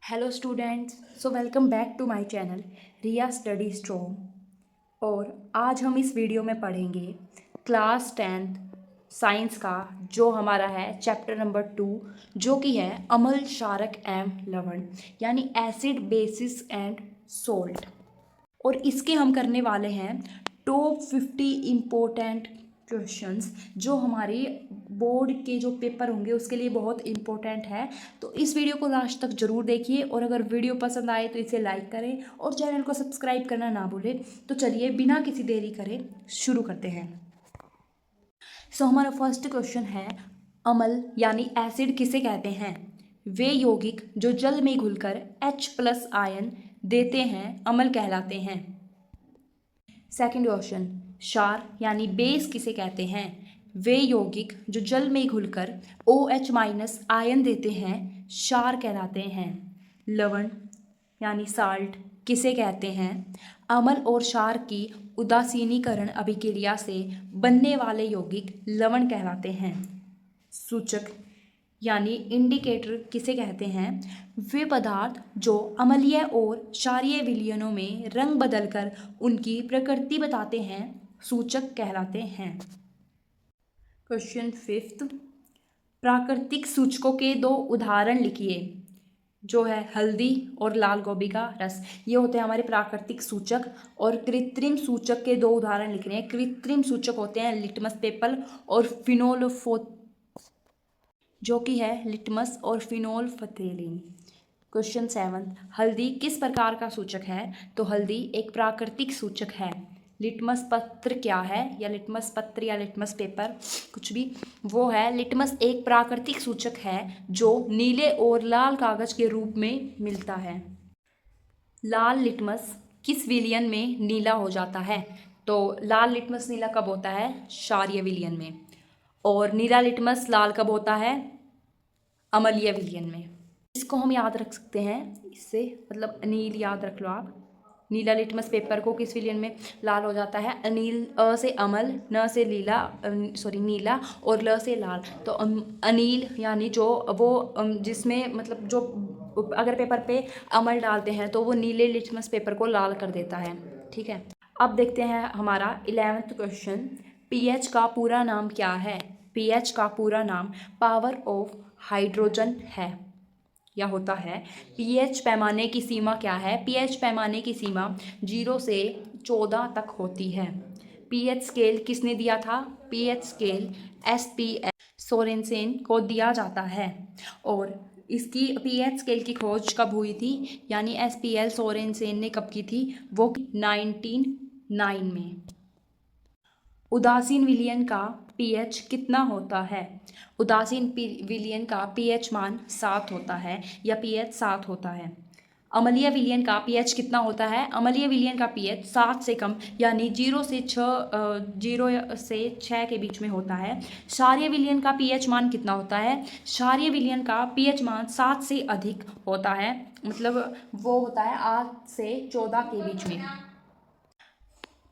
Hello students, so welcome back to my channel Riya study strong. और आज हम इस वीडियो में पढ़ेंगे क्लास 10th साइंस का जो हमारा है चैप्टर नंबर 2, जो कि है अम्ल क्षारक एवं लवण यानी एसिड बेसिस एंड सोल्ट। और इसके हम करने वाले हैं टॉप 50 इम्पोर्टेंट क्वेश्चंस जो हमारे बोर्ड के जो पेपर होंगे उसके लिए बहुत इम्पोर्टेंट है। तो इस वीडियो को लास्ट तक ज़रूर देखिए और अगर वीडियो पसंद आए तो इसे लाइक करें और चैनल को सब्सक्राइब करना ना भूलें। तो चलिए बिना किसी देरी करे शुरू करते हैं। हमारा फर्स्ट क्वेश्चन है, अम्ल यानी एसिड किसे कहते हैं? वे यौगिक जो जल में घुलकर H+ आयन देते हैं अम्ल कहलाते हैं। सेकंड क्वेश्चन, क्षार यानी बेस किसे कहते हैं? वे यौगिक जो जल में घुलकर OH- आयन देते हैं क्षार कहलाते हैं। लवण यानी साल्ट किसे कहते हैं? अम्ल और क्षार की उदासीनीकरण अभिक्रिया से बनने वाले यौगिक लवण कहलाते हैं। सूचक यानी इंडिकेटर किसे कहते हैं? वे पदार्थ जो अम्लीय और क्षारीय विलयनों में रंग बदलकर उनकी प्रकृति बताते हैं सूचक कहलाते हैं। क्वेश्चन 5, प्राकृतिक सूचकों के 2 उदाहरण लिखिए। जो है हल्दी और लाल गोभी का रस, ये होते हैं हमारे प्राकृतिक सूचक। और कृत्रिम सूचक के 2 उदाहरण लिखने हैं। कृत्रिम सूचक होते हैं लिटमस पेपर और जो कि है लिटमस और फिनोल्फथेलिन। क्वेश्चन 7, हल्दी किस प्रकार का सूचक है? तो हल्दी एक प्राकृतिक सूचक है। लिटमस पत्र क्या है, या लिटमस पत्र या लिटमस पेपर कुछ भी, वो है लिटमस एक प्राकृतिक सूचक है जो नीले और लाल कागज के रूप में मिलता है। लाल लिटमस किस विलयन में नीला हो जाता है? तो लाल लिटमस नीला कब होता है? क्षारीय विलयन में। और नीला लिटमस लाल कब होता है? अम्लीय विलयन में। इसको हम याद रख सकते हैं, इससे मतलब नील याद रख लो आप। नीला लिटमस पेपर को किस विलयन में लाल हो जाता है? अनील, अ से अमल, न से लीला, नीला और ल से लाल। तो अनील यानी जो वो जिसमें मतलब जो अगर पेपर पे अमल डालते हैं तो वो नीले लिटमस पेपर को लाल कर देता है। ठीक है, अब देखते हैं हमारा 11th क्वेश्चन, पीएच का पूरा नाम क्या है? पीएच का पूरा नाम पावर ऑफ हाइड्रोजन है या होता है। पीएच पैमाने की सीमा क्या है? पीएच पैमाने की सीमा 0 से 14 तक होती है। पीएच स्केल किसने दिया था? पीएच स्केल SPL सोरेनसेन को दिया जाता है। और इसकी पीएच स्केल की खोज कब हुई थी, यानी SPL सोरेनसेन ने कब की थी? वो 1909 में। उदासीन विलयन का पीएच कितना होता है? उदासीन विलयन का पीएच मान 7 होता है या पीएच 7 होता है। अम्लीय विलयन का पीएच कितना होता है? अम्लीय विलयन का पीएच 7 से कम यानी 0 से 6 के बीच में होता है। क्षारीय विलयन का पीएच मान कितना होता है? क्षारीय विलयन का पीएच मान 7 से अधिक होता है, मतलब वो होता है 8 से 14 के बीच में।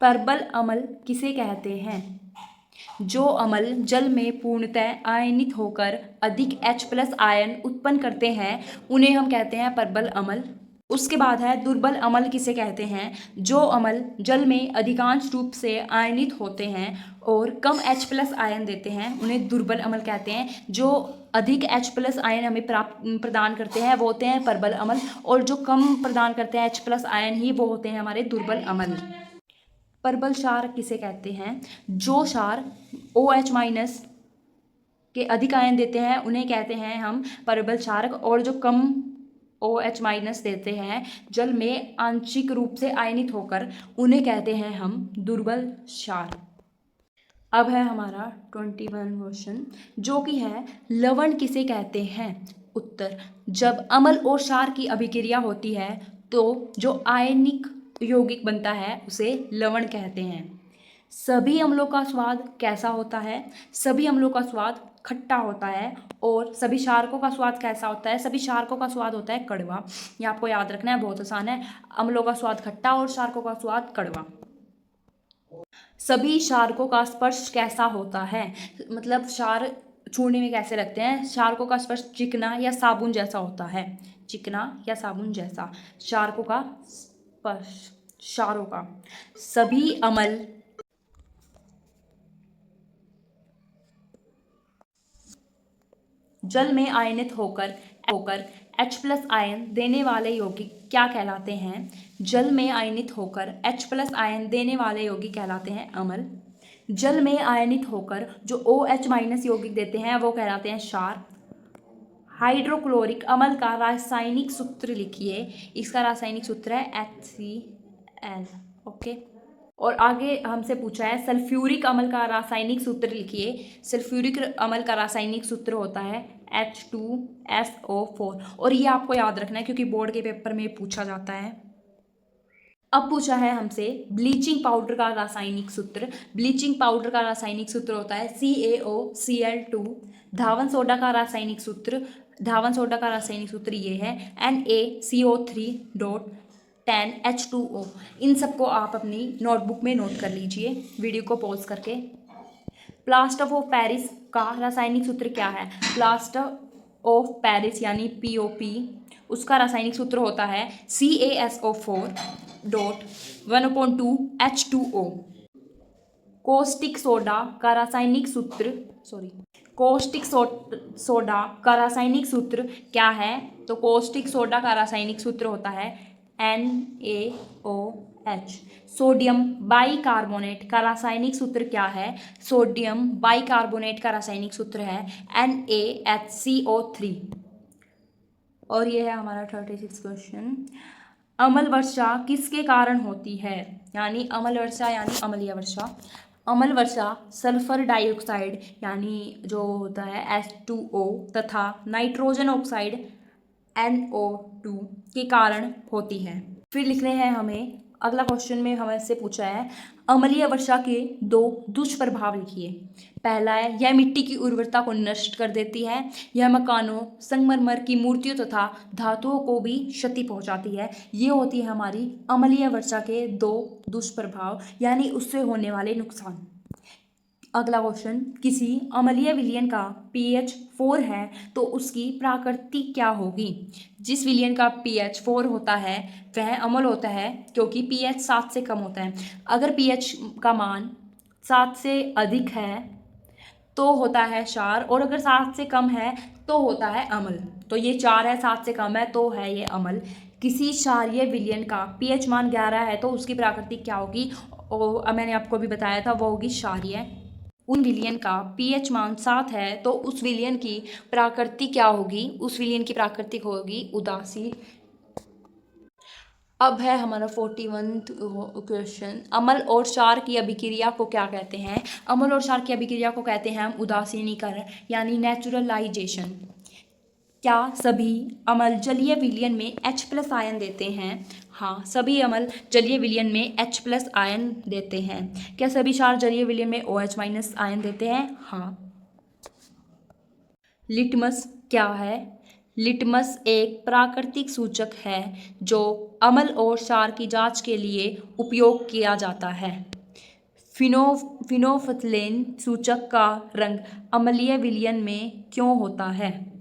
प्रबल अम्ल किसे कहते हैं? जो अम्ल जल में पूर्णतः आयनित होकर अधिक H+ आयन उत्पन्न करते हैं उन्हें हम कहते हैं प्रबल अम्ल। उसके बाद है दुर्बल अम्ल किसे कहते हैं? जो अम्ल जल में अधिकांश रूप से आयनित होते हैं और कम H+ आयन देते हैं उन्हें दुर्बल अम्ल कहते हैं। जो अधिक H+ आयन हमें प्रदान करते हैं वो होते हैं प्रबल अम्ल, और जो कम प्रदान करते हैं H+ आयन ही वो होते हैं हमारे दुर्बल अम्ल। प्रबल क्षार किसे कहते हैं? जो क्षार OH- के अधिक आयन देते हैं उन्हें कहते हैं हम प्रबल क्षारक, और जो कम OH- देते हैं जल में आंशिक रूप से आयनित होकर उन्हें कहते हैं हम दुर्बल क्षार। अब है हमारा 21 क्वेश्चन, जो कि है लवण किसे कहते हैं? उत्तर, जब अम्ल और क्षार की अभिक्रिया होती है तो जो आयनिक यौगिक बनता है उसे लवण कहते हैं। सभी अम्लों का स्वाद कैसा होता है? सभी अम्लों का स्वाद खट्टा होता है। और सभी क्षारकों का स्वाद कैसा होता है? सभी क्षारकों का स्वाद होता है कड़वा। ये आपको याद रखना है, बहुत आसान है। अम्लों का स्वाद खट्टा और क्षारकों का स्वाद कड़वा। सभी क्षारकों का स्पर्श कैसा होता है? मतलब क्षार छूने में कैसे लगते हैं? क्षारकों का स्पर्श चिकना या साबुन जैसा होता है। चिकना या साबुन जैसा। शार्कों का स्पर्श, क्षारों का। सभी अम्ल जल में आयनित होकर H+ आयन देने वाले यौगिक क्या कहलाते हैं? जल में आयनित होकर H+ आयन देने वाले यौगिक कहलाते हैं अम्ल। जल में आयनित होकर जो OH- यौगिक देते हैं वो कहलाते हैं क्षार। हाइड्रोक्लोरिक अम्ल का रासायनिक सूत्र लिखिए। इसका रासायनिक सूत्र है HCl। ओके। और आगे हमसे पूछा है सल्फ्यूरिक अम्ल का रासायनिक सूत्र लिखिए। सल्फ्यूरिक अम्ल का रासायनिक सूत्र होता है H2SO4। और ये आपको याद रखना है क्योंकि बोर्ड के पेपर में पूछा जाता है। अब पूछा है हमसे ब्लीचिंग पाउडर का रासायनिक सूत्र। ब्लीचिंग पाउडर का रासायनिक सूत्र होता है CaOCl2। धावन सोडा का रासायनिक सूत्र ये है NaCO3.10H2O। इन सबको आप अपनी नोटबुक में नोट कर लीजिए वीडियो को पॉज करके। प्लास्टर ऑफ पेरिस का रासायनिक सूत्र क्या है? प्लास्टर ऑफ पेरिस यानी POP, उसका रासायनिक सूत्र होता है CaSO4.1/2H2O। कोस्टिक सोडा का रासायनिक सूत्र क्या है? तो कोस्टिक सोडा का रासायनिक सूत्र होता है NaOH। सोडियम बाइकार्बोनेट का रासायनिक सूत्र क्या है? सोडियम बाइकार्बोनेट का रासायनिक सूत्र है NaHCO3। और ये है हमारा 36 क्वेश्चन। अम्ल वर्षा किसके कारण होती है? यानी अम्ल वर्षा यानी अम्लीय वर्षा। अम्ल वर्षा सल्फर डाइऑक्साइड यानी जो होता है H2O तथा नाइट्रोजन ऑक्साइड NO2 के कारण होती है। फिर लिखने हैं हमें अगला क्वेश्चन में हमसे पूछा है अम्लीय वर्षा के 2 दुष्प्रभाव लिखिए। पहला है यह मिट्टी की उर्वरता को नष्ट कर देती है। यह मकानों, संगमरमर की मूर्तियों तथा धातुओं को भी क्षति पहुंचाती है। ये होती है हमारी अम्लीय वर्षा के 2 दुष्प्रभाव यानी उससे होने वाले नुकसान। अगला क्वेश्चन किसी अम्लीय विलयन का pH 4 है तो उसकी प्रकृति क्या होगी? जिस विलयन का pH 4 होता है वह अम्ल होता है क्योंकि pH 7 से कम होता है। अगर pH का मान 7 से अधिक है तो होता है क्षार और अगर 7 से कम है तो होता है अम्ल। तो ये 4 है, 7 से कम है तो है ये अम्ल। किसी क्षारीय विलयन का pH मान 11 है तो उसकी प्रकृति क्या होगी? और मैंने आपको अभी बताया था वो होगी क्षारीय। उन विलयन का pH मान 7 है तो उस विलयन की प्रकृति क्या होगी? उस विलयन की प्रकृति होगी उदासीन। अब है हमारा 41 क्वेश्चन। अम्ल और क्षार की अभिक्रिया को क्या कहते हैं? अम्ल और क्षार की अभिक्रिया को कहते हैं हम उदासीनीकरण यानी नेचुरलाइजेशन। क्या सभी अम्ल जलीय विलयन में H+ आयन देते हैं? हाँ, सभी अम्ल जलीय विलयन में H+ आयन देते हैं। क्या सभी क्षार जलीय विलयन में OH- आयन देते हैं? हाँ। लिटमस क्या है? लिटमस एक प्राकृतिक सूचक है जो अम्ल और क्षार की जांच के लिए उपयोग किया जाता है। फिनोल्फथालेन सूचक का रंग अम्लीय विलयन में क्यों होता है?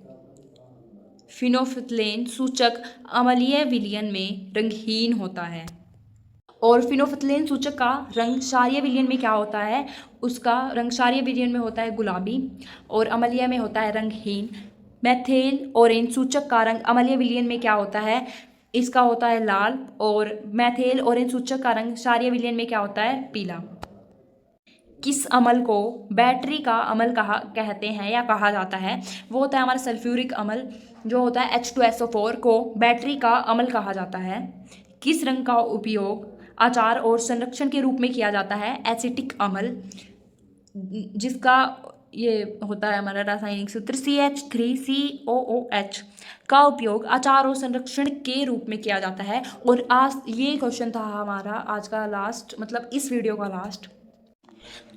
फिनोल्फथालेन सूचक अम्लीय विलयन में रंगहीन होता है। और फिनोल्फथालेन सूचक का रंग क्षारीय विलयन में क्या होता है? उसका रंग क्षारीय विलयन में होता है गुलाबी और अम्लीय में होता है रंगहीन। मेथिल ऑरेंज सूचक का रंग अम्लीय विलयन में क्या होता है? इसका होता है लाल और मेथिल ऑरेंज सूचक का रंग क्षारीय विलयन में क्या होता है? पीला। किस अम्ल को बैटरी का अम्ल कहते हैं या कहा जाता है? वो होता है हमारा सल्फ्यूरिक अम्ल जो होता है H2SO4 को बैटरी का अम्ल कहा जाता है। किस रंग का उपयोग आचार और संरक्षण के रूप में किया जाता है? एसिटिक अम्ल, जिसका ये होता है हमारा रासायनिक सूत्र CH3COOH का उपयोग आचार और संरक्षण के रूप में किया जाता है। और आज ये क्वेश्चन था हमारा आज का लास्ट, मतलब इस वीडियो का लास्ट।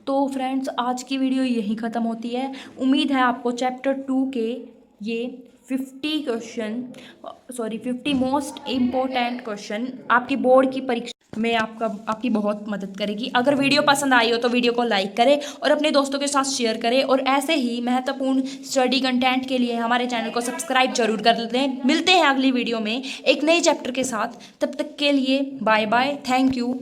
तो फ्रेंड्स आज की वीडियो यहीं ख़त्म होती है। उम्मीद है आपको चैप्टर 2 के ये 50 मोस्ट इम्पोर्टेंट क्वेश्चन आपकी बोर्ड की परीक्षा में आपकी बहुत मदद करेगी। अगर वीडियो पसंद आई हो तो वीडियो को लाइक करें और अपने दोस्तों के साथ शेयर करें, और ऐसे ही महत्वपूर्ण स्टडी कंटेंट के लिए हमारे चैनल को सब्सक्राइब जरूर कर लें। मिलते हैं अगली वीडियो में एक नए चैप्टर के साथ, तब तक के लिए बाय बाय, थैंक यू।